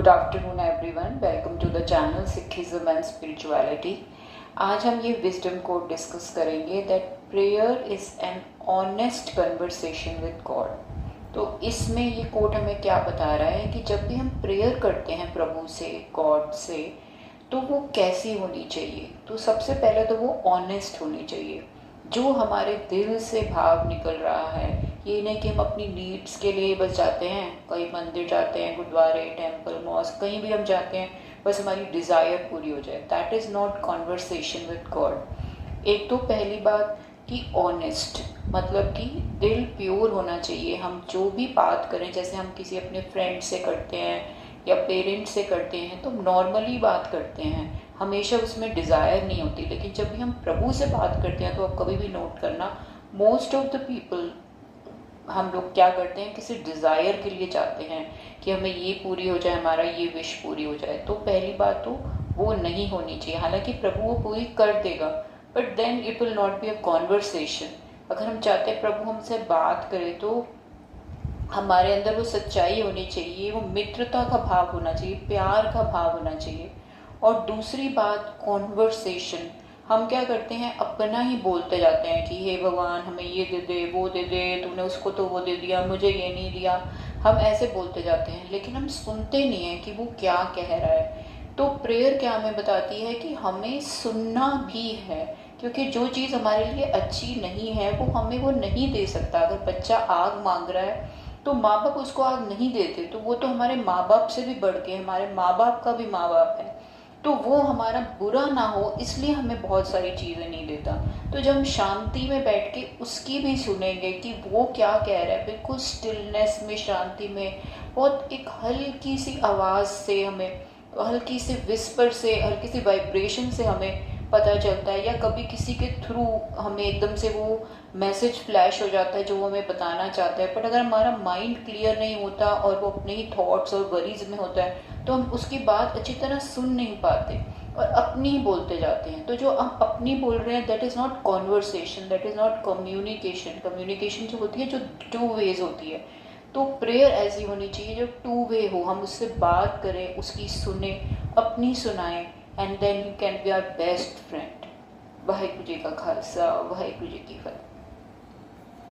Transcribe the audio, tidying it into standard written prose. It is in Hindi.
Good afternoon everyone, welcome to the channel Sikhism and spirituality. आज हम ये विजडम कोट डिस्कस करेंगे that prayer is an honest conversation with God. तो इसमें ये कोट हमें क्या बता रहा है कि जब भी हम प्रेयर करते हैं प्रभु से, गॉड से, तो वो कैसी होनी चाहिए। तो सबसे पहले तो वो ऑनेस्ट होनी चाहिए, जो हमारे दिल से भाव निकल रहा है। ये नहीं कि हम अपनी नीड्स के लिए बस जाते हैं, कहीं मंदिर जाते हैं, गुरुद्वारे, टेम्पल, मॉस्क, कहीं भी हम जाते हैं बस हमारी डिज़ायर पूरी हो जाए। That is not conversation with God. एक तो पहली बात कि ऑनेस्ट मतलब कि दिल प्योर होना चाहिए। हम जो भी बात करें, जैसे हम किसी अपने फ्रेंड से करते हैं या पेरेंट्स से करते हैं, तो नॉर्मली बात करते हैं, हमेशा उसमें डिज़ायर नहीं होती। लेकिन जब भी हम प्रभु से बात करते हैं तो आप कभी भी नोट करना, मोस्ट ऑफ द पीपल, हम लोग क्या करते हैं, किसी डिज़ायर के लिए चाहते हैं कि हमें ये पूरी हो जाए, हमारा ये विश पूरी हो जाए। तो पहली बात तो वो नहीं होनी चाहिए। हालांकि प्रभु वो पूरी कर देगा, but then it will not be a conversation. अगर हम चाहते हैं प्रभु हमसे बात करे, तो हमारे अंदर वो सच्चाई होनी चाहिए, वो मित्रता का भाव होना चाहिए, प्यार का भाव होना चाहिए। और दूसरी बात, कॉन्वर्सेशन। हम क्या करते हैं, अपना ही बोलते जाते हैं कि हे भगवान हमें ये दे दे, वो दे दे, तूने उसको तो वो दे दिया, मुझे ये नहीं दिया। हम ऐसे बोलते जाते हैं, लेकिन हम सुनते नहीं हैं कि वो क्या कह रहा है। तो प्रेयर क्या हमें बताती है कि हमें सुनना भी है, क्योंकि जो चीज़ हमारे लिए अच्छी नहीं है वो हमें वो नहीं दे सकता। अगर बच्चा आग मांग रहा है तो माँ बाप उसको आग नहीं देते, तो वो तो हमारे माँ बाप से भी बढ़ के, हमारे माँ बाप का भी माँ बाप है। तो वो हमारा बुरा ना हो इसलिए हमें बहुत सारी चीज़ें नहीं देता। तो जब हम शांति में बैठ के उसकी भी सुनेंगे कि वो क्या कह रहा है, बिल्कुल स्टिलनेस में, शांति में, बहुत एक हल्की सी आवाज़ से, हमें हल्की सी विस्पर से, हल्की सी वाइब्रेशन से हमें पता चलता है, या कभी किसी के थ्रू हमें एकदम से वो मैसेज फ्लैश हो जाता है जो वो हमें बताना चाहता है। बट अगर हमारा माइंड क्लियर नहीं होता और वो अपने ही थॉट्स और वरीज में होता है, तो हम उसकी बात अच्छी तरह सुन नहीं पाते और अपनी ही बोलते जाते हैं। तो जो हम अपनी बोल रहे हैं, that is not conversation, that is not communication. Communication जो होती है, जो टू वेज होती है। तो प्रेयर ऐसी होनी चाहिए जो टू वे हो, हम उससे बात करें, उसकी सुने, अपनी सुनाएं, and then you can be our best friend. Waheguru ji का खालसा, वाहिगुरू जी की फतेह।